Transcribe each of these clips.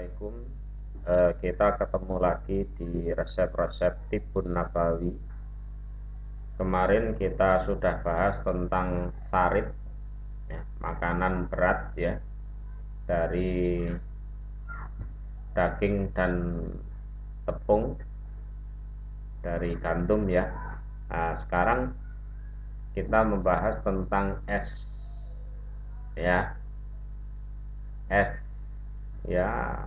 Assalamualaikum. Kita ketemu lagi di resep-resep Tibun Nabawi. Kemarin kita sudah bahas tentang farid, ya, makanan berat ya, dari daging dan tepung, dari gandum ya. Nah, sekarang kita membahas tentang es ya. Es ya,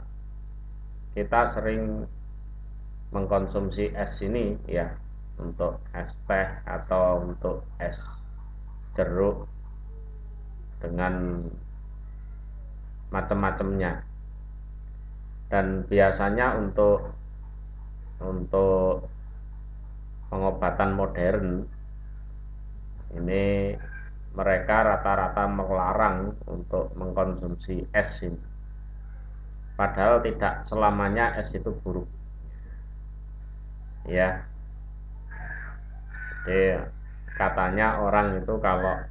kita sering mengkonsumsi es ini ya, untuk es teh atau untuk es jeruk dengan macam-macamnya. Dan biasanya untuk pengobatan modern ini mereka rata-rata melarang untuk mengkonsumsi es ini. Padahal tidak selamanya es itu buruk. Ya. Jadi katanya orang itu kalau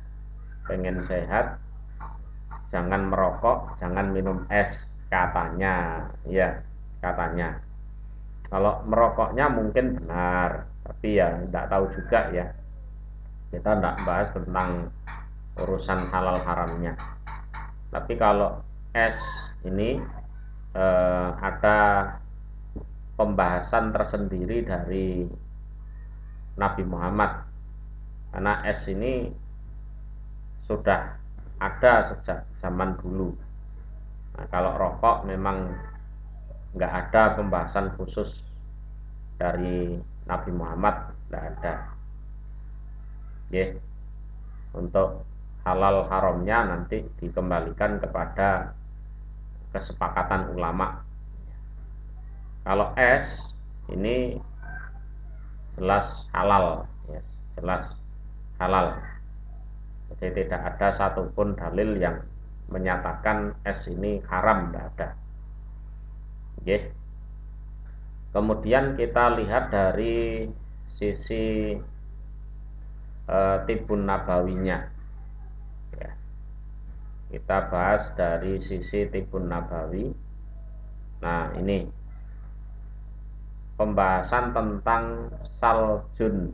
pengen sehat jangan merokok, jangan minum es, katanya. Ya, katanya. Kalau merokoknya mungkin benar, tapi ya tidak tahu juga ya. Kita tidak bahas tentang urusan halal haramnya. Tapi kalau es ini ada pembahasan tersendiri dari Nabi Muhammad, karena es ini sudah ada sejak zaman dulu. Nah, kalau rokok memang nggak ada pembahasan khusus dari Nabi Muhammad, nggak ada. Ya, untuk halal haramnya nanti dikembalikan kepada kesepakatan ulama. Kalau es ini jelas halal, ya, jelas halal. Jadi tidak ada satupun dalil yang menyatakan es ini haram, tidak ada. Oke. Kemudian kita lihat dari sisi Tibun Nabawinya. Ya. Kita bahas dari sisi Tibun Nabawi. Nah, ini pembahasan tentang saljun.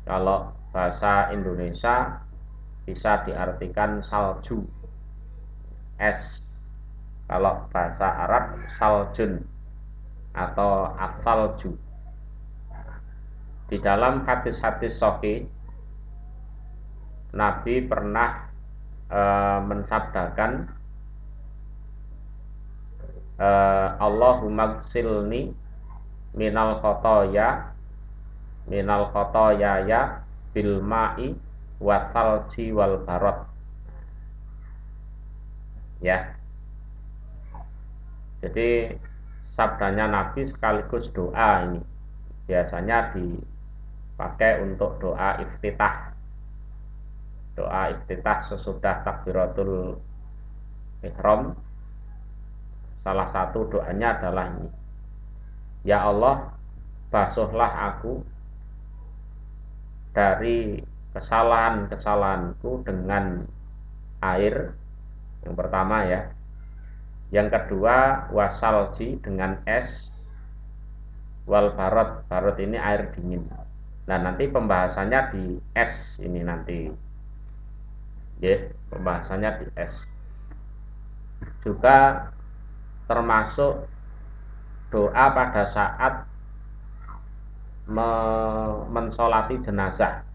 Kalau bahasa Indonesia bisa diartikan salju, es. Kalau bahasa Arab saljun atau asalju. Di dalam hadis-hadis sahih Nabi pernah mensabdakan Allahumma gsilni minal khotoyaya bil ma'i wasalji wal barot. Ya. Jadi sabdanya Nabi sekaligus doa ini. Biasanya dipakai untuk doa iftitah. Doa iftitah sesudah takbiratul ihram. Salah satu doanya adalah ini. Ya Allah, basuhlah aku dari kesalahan-kesalahanku dengan air. Yang pertama ya. Yang kedua wasalji dengan es. Wal barot. Barot ini air dingin. Nah, nanti pembahasannya di es ini nanti. Ya, pembahasannya di es. Juga termasuk doa pada saat mensolati jenazah.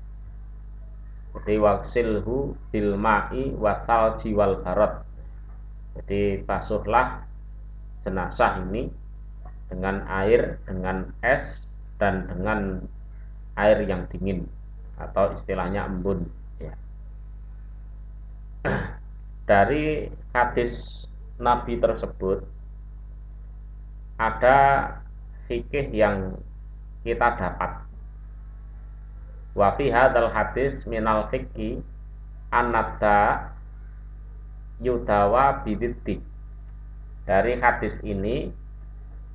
Jadi waksilhu bil ma'i wasalji wal barot. Jadi basuhlah jenazah ini dengan air, dengan es, dan dengan air yang dingin atau istilahnya embun ya. Dari hadis Nabi tersebut ada fikih yang kita dapat. Wa fi hadzal hadis minal fikhi anadda yudawa bididdi. Dari hadis ini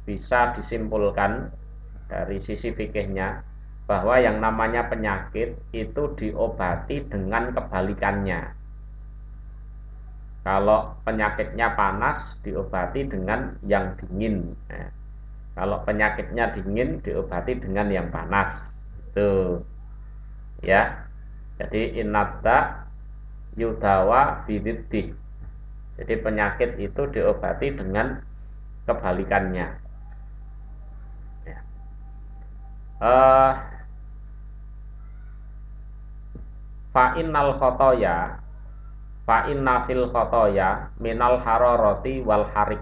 bisa disimpulkan dari sisi fikihnya bahwa yang namanya penyakit itu diobati dengan kebalikannya. Kalau penyakitnya panas diobati dengan yang dingin. Nah, kalau penyakitnya dingin diobati dengan yang panas. Itu ya. Jadi innadda yudawa bididdik. Jadi penyakit itu diobati dengan kebalikannya. Ya. Fa innal khotoya fa inna fil khotoya minal haroroti wal harik.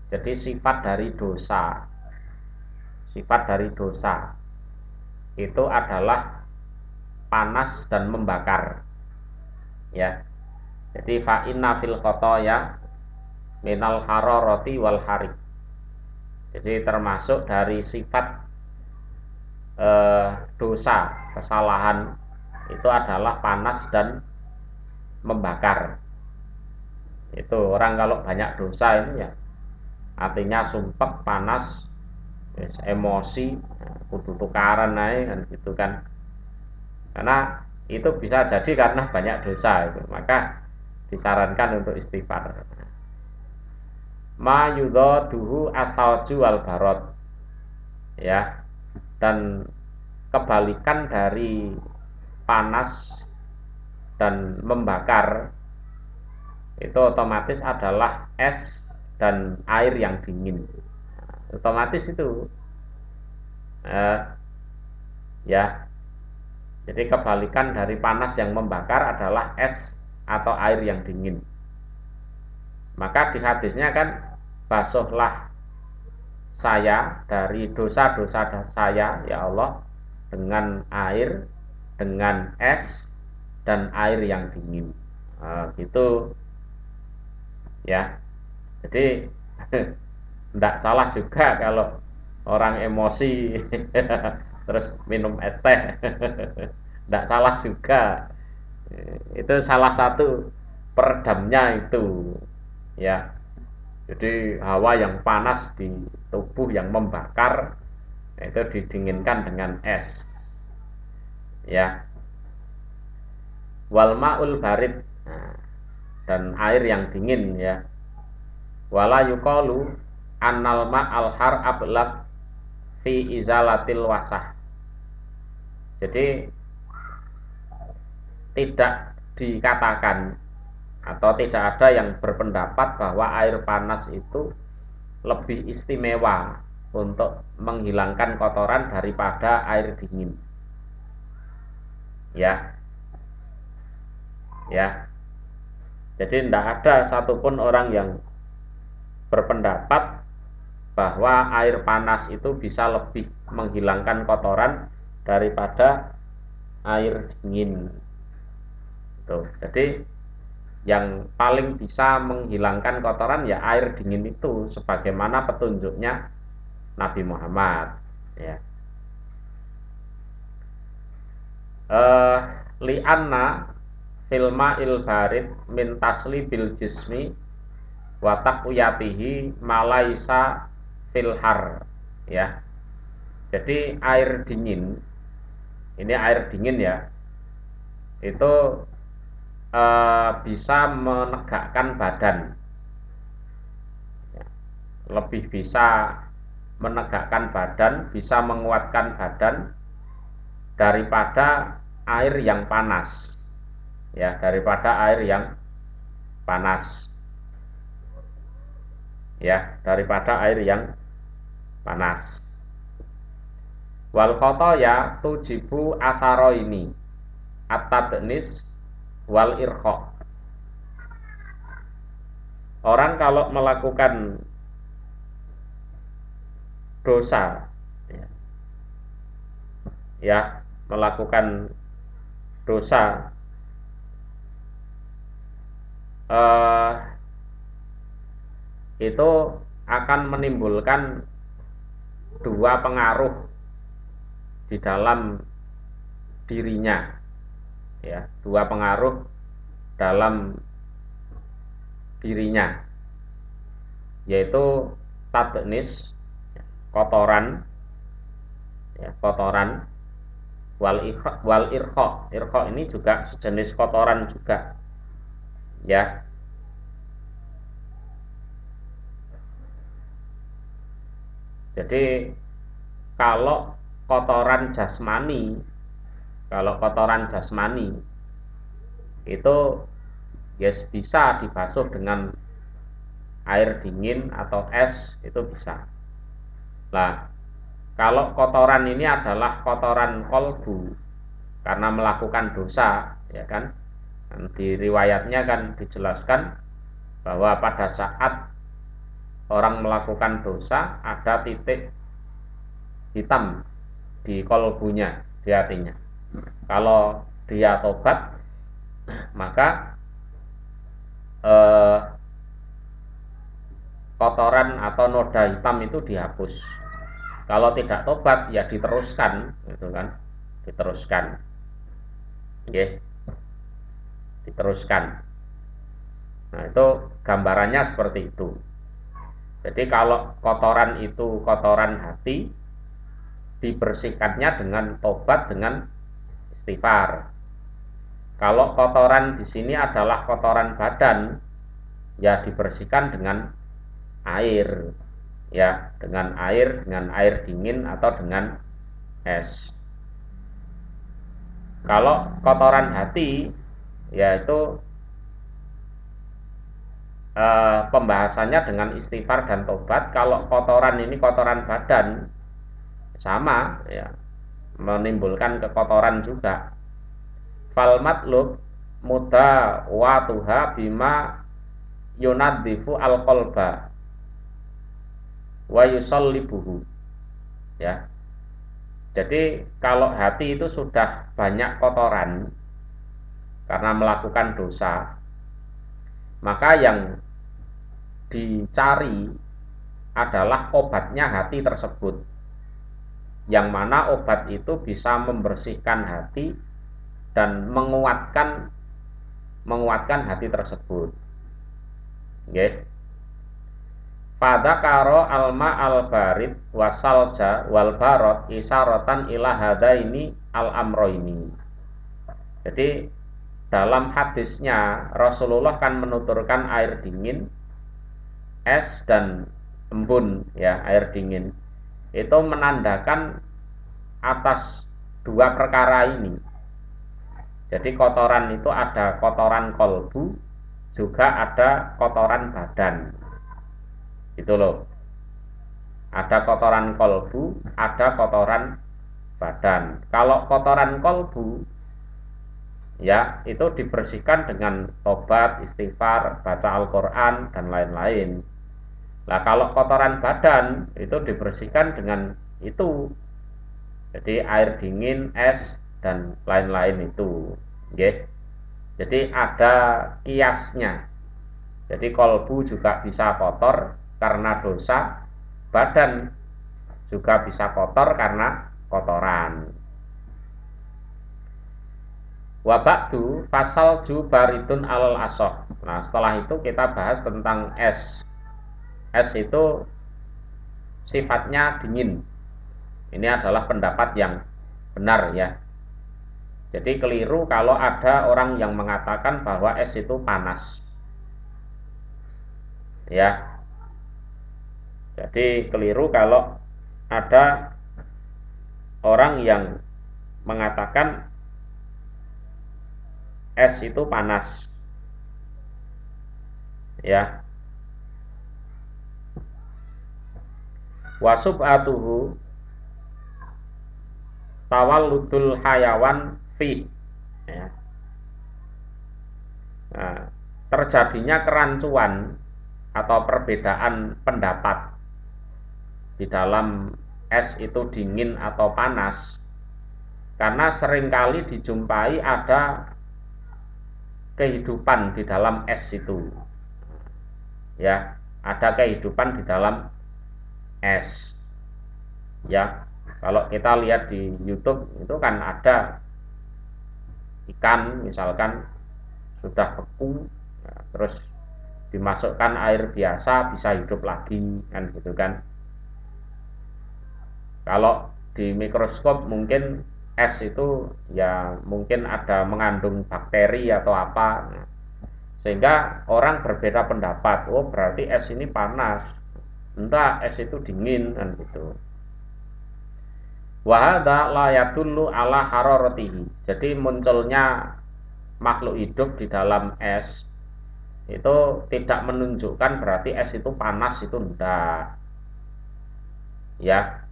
Jadi sifat dari dosa itu adalah panas dan membakar. Ya. Jadi fa inna fil khotoya minal haroroti wal harik. Jadi termasuk dari sifat dosa, kesalahan itu adalah panas dan membakar. Itu orang kalau banyak dosa itu ya artinya sumpek, panas, emosi, kudu tukaran naik kan gitu kan. Karena itu bisa jadi karena banyak dosa itu. Maka disarankan untuk istighfar. Ma yudhaduhu as-salju wal barad. Ya. Dan kebalikan dari panas dan membakar itu otomatis adalah es dan air yang dingin. Otomatis itu ya. Jadi kebalikan dari panas yang membakar adalah es atau air yang dingin. Maka di hadisnya kan basuhlah saya dari dosa-dosa saya ya Allah dengan air, dengan es dan air yang dingin. Gitu ya. Jadi tidak salah juga kalau orang emosi terus minum es teh. Tidak salah juga. Itu salah satu peredamnya itu ya. Jadi hawa yang panas di tubuh yang membakar itu didinginkan dengan es ya. Wal ma'ul barid, nah, dan air yang dingin ya. Wala yuqalu annal ma'al har ablaq fi izalatil wasah. Jadi tidak dikatakan atau tidak ada yang berpendapat bahwa air panas itu lebih istimewa untuk menghilangkan kotoran daripada air dingin. Ya. Ya. Jadi tidak ada satupun orang yang berpendapat bahwa air panas itu bisa lebih menghilangkan kotoran daripada air dingin. Tuh. Jadi yang paling bisa menghilangkan kotoran ya air dingin itu, sebagaimana petunjuknya Nabi Muhammad. Ya. Li'anna filma il barid min tasli bil jismi wa taqwiyatihi malaisa filhar. Ya. Jadi air dingin, ini air dingin ya, itu bisa menegakkan badan, lebih bisa menegakkan badan, bisa menguatkan badan daripada air yang panas, ya, daripada air yang panas, ya, daripada air yang panas. Wal khotoya tujibu atharo ini at-tadnis wal irkho. Orang kalau melakukan dosa, ya, melakukan dosa, itu akan menimbulkan dua pengaruh di dalam dirinya, ya, dua pengaruh dalam dirinya, yaitu tadnis, kotoran, ya, kotoran, wal irkho. Irkho ini juga sejenis kotoran juga, ya. Jadi kalau kotoran jasmani, itu ya bisa dibasuh dengan air dingin atau es, itu bisa. Nah, kalau kotoran ini adalah kotoran kolbu karena melakukan dosa, ya kan? Di riwayatnya kan dijelaskan bahwa pada saat orang melakukan dosa ada titik hitam di kolbunya, di hatinya. Kalau dia tobat, maka kotoran atau noda hitam itu dihapus. Kalau tidak tobat ya diteruskan, gitu kan? Diteruskan, okay. Diteruskan. Nah, itu gambarannya seperti itu. Jadi kalau kotoran itu kotoran hati, dibersihkannya dengan tobat, dengan istighfar. Kalau kotoran di sini adalah kotoran badan, ya dibersihkan dengan air, ya, dengan air dingin atau dengan es. Kalau kotoran hati, yaitu pembahasannya dengan istighfar dan tobat. Kalau kotoran ini kotoran badan, sama, ya, menimbulkan kekotoran juga. Fal matlub muda watuha bima yunadzifu al qalba wa yusallibuhu, ya. Jadi kalau hati itu sudah banyak kotoran karena melakukan dosa, maka yang dicari adalah obatnya hati tersebut, yang mana obat itu bisa membersihkan hati dan menguatkan hati tersebut. Nggih. Fadzakaro alma al-barid wasalja wal barot isyaratan ila hadaini al-amroini. Jadi dalam hadisnya Rasulullah kan menuturkan air dingin, es dan embun, ya, air dingin. Itu menandakan atas dua perkara ini. Jadi kotoran itu ada kotoran kolbu, juga ada kotoran badan. Gitu loh. Ada kotoran kolbu, ada kotoran badan. Kalau kotoran kolbu, ya, itu dibersihkan dengan tobat, istighfar, baca Al-Quran, dan lain-lain. Nah, kalau kotoran badan itu dibersihkan dengan itu, jadi air dingin, es, dan lain-lain itu, okay. Jadi ada kiasnya. Jadi kolbu juga bisa kotor karena dosa, badan juga bisa kotor karena kotoran. Wabakdu pasal ju baridun alal asoh. Nah, setelah itu kita bahas tentang es. Es itu sifatnya dingin. Ini adalah pendapat yang benar, ya. Jadi keliru kalau ada orang yang mengatakan bahwa es itu panas, ya. Jadi keliru kalau ada orang yang mengatakan es itu panas, ya. Wasub'atuhu tawalludul hayawan fi, ya. Nah, terjadinya kerancuan atau perbedaan pendapat di dalam es itu dingin atau panas karena seringkali dijumpai ada kehidupan di dalam es itu, ya, ada kehidupan di dalam es, ya. Kalau kita lihat di YouTube itu kan ada ikan misalkan sudah beku, ya, terus dimasukkan air biasa bisa hidup lagi, kan gitu kan. Kalau di mikroskop mungkin es itu ya mungkin ada mengandung bakteri atau apa, sehingga orang berbeda pendapat. Oh, berarti es ini panas. enggak, es itu dingin kan gitu. Wa hadza la yadullu ala hararatihi. Jadi munculnya makhluk hidup di dalam es itu tidak menunjukkan berarti es itu panas, itu enggak. Ya,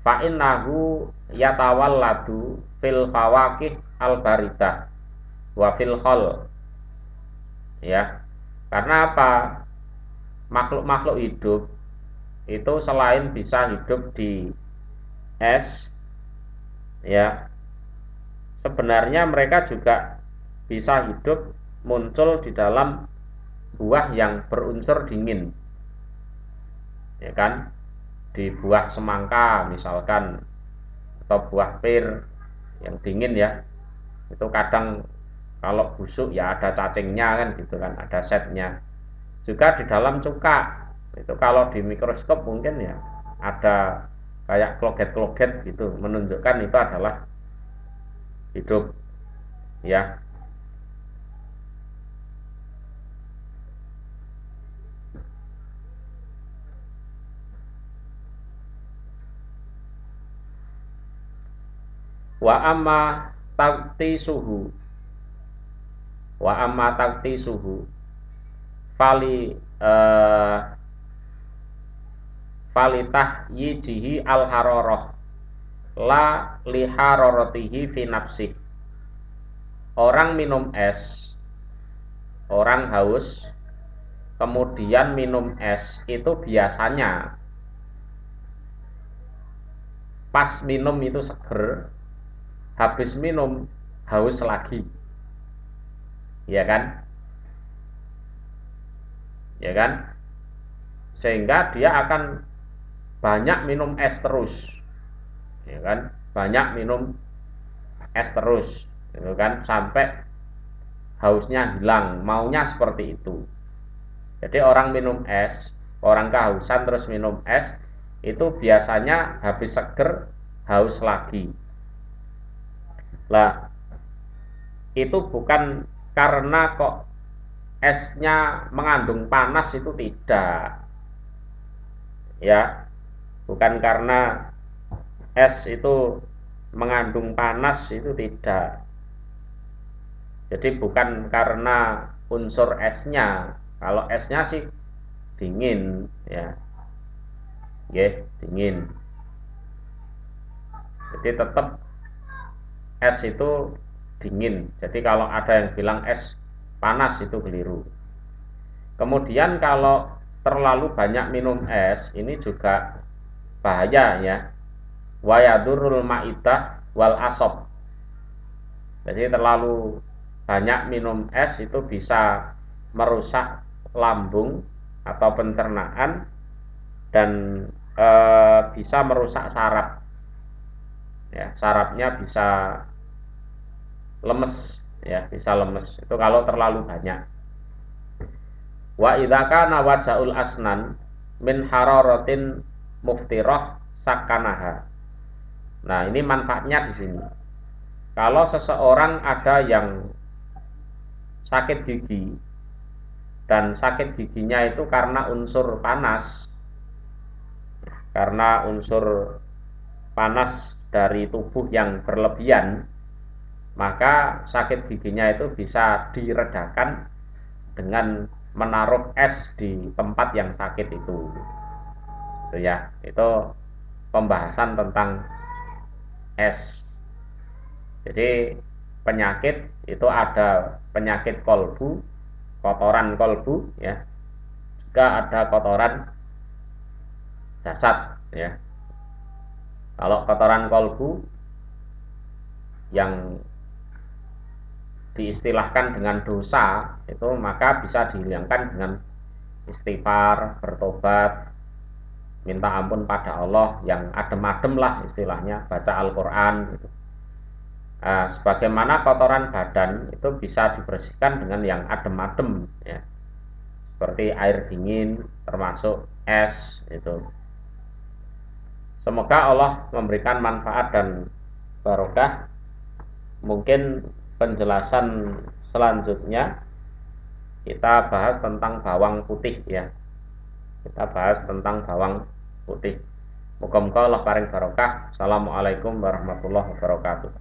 fa innahu yatawalladu fil fawakih al baridah wa fil khol. Ya, karena apa? Makhluk-makhluk hidup itu selain bisa hidup di es, ya, sebenarnya mereka juga bisa hidup muncul di dalam buah yang berunsur dingin, ya kan? Di buah semangka misalkan, atau buah pir yang dingin ya, itu kadang kalau busuk ya ada cacingnya kan gitu kan, ada setnya. Juga di dalam cuka itu kalau di mikroskop mungkin ya ada kayak kloget-kloget gitu, menunjukkan itu adalah hidup, ya. Wa amma takti suhu, wa amma takti suhu fali falitah yijihi al haroroh la liharorotihi fi nafsih. Orang minum es, orang haus kemudian minum es itu biasanya pas minum itu seger, habis minum haus lagi, ya kan? Ya kan? Sehingga dia akan banyak minum es terus, ya kan? Banyak minum es terus, gitu kan? Sampai hausnya hilang, maunya seperti itu. Jadi orang minum es, orang kehausan terus minum es, itu biasanya habis seger haus lagi. Lah, itu bukan karena kok esnya mengandung panas, itu tidak. Ya, bukan karena es itu mengandung panas, itu tidak. Jadi bukan karena unsur esnya. Kalau esnya sih dingin, ya, dingin. Jadi tetap es itu dingin. Jadi kalau ada yang bilang es panas itu keliru. Kemudian kalau terlalu banyak minum es ini juga bahaya ya. Wa yadurrul ma'idah wal asob. Jadi terlalu banyak minum es itu bisa merusak lambung atau pencernaan dan bisa merusak saraf. Ya, sarafnya bisa lemes, ya, bisa lemes. Itu kalau terlalu banyak. Wa idza kana wajaul asnan min hararatin muftirah sakanaha. Nah, ini manfaatnya di sini. Kalau seseorang ada yang sakit gigi dan sakit giginya itu karena unsur panas, karena unsur panas dari tubuh yang berlebihan, maka sakit giginya itu bisa diredakan dengan menaruh es di tempat yang sakit itu ya. Itu pembahasan tentang es. Jadi penyakit itu ada penyakit kolbu, kotoran kolbu, ya, juga ada kotoran jasad, ya. Kalau kotoran kolbu yang diistilahkan dengan dosa itu maka bisa dihilangkan dengan istighfar, bertobat, minta ampun pada Allah, yang adem-adem lah istilahnya, baca Al-Quran gitu. Sebagaimana kotoran badan itu bisa dibersihkan dengan yang adem-adem, ya, seperti air dingin termasuk es itu. Semoga Allah memberikan manfaat dan barokah. Mungkin penjelasan selanjutnya kita bahas tentang bawang putih, ya. Kita bahas tentang bawang putih. Muga-muga Allah paring barokah. Assalamualaikum warahmatullahi wabarakatuh.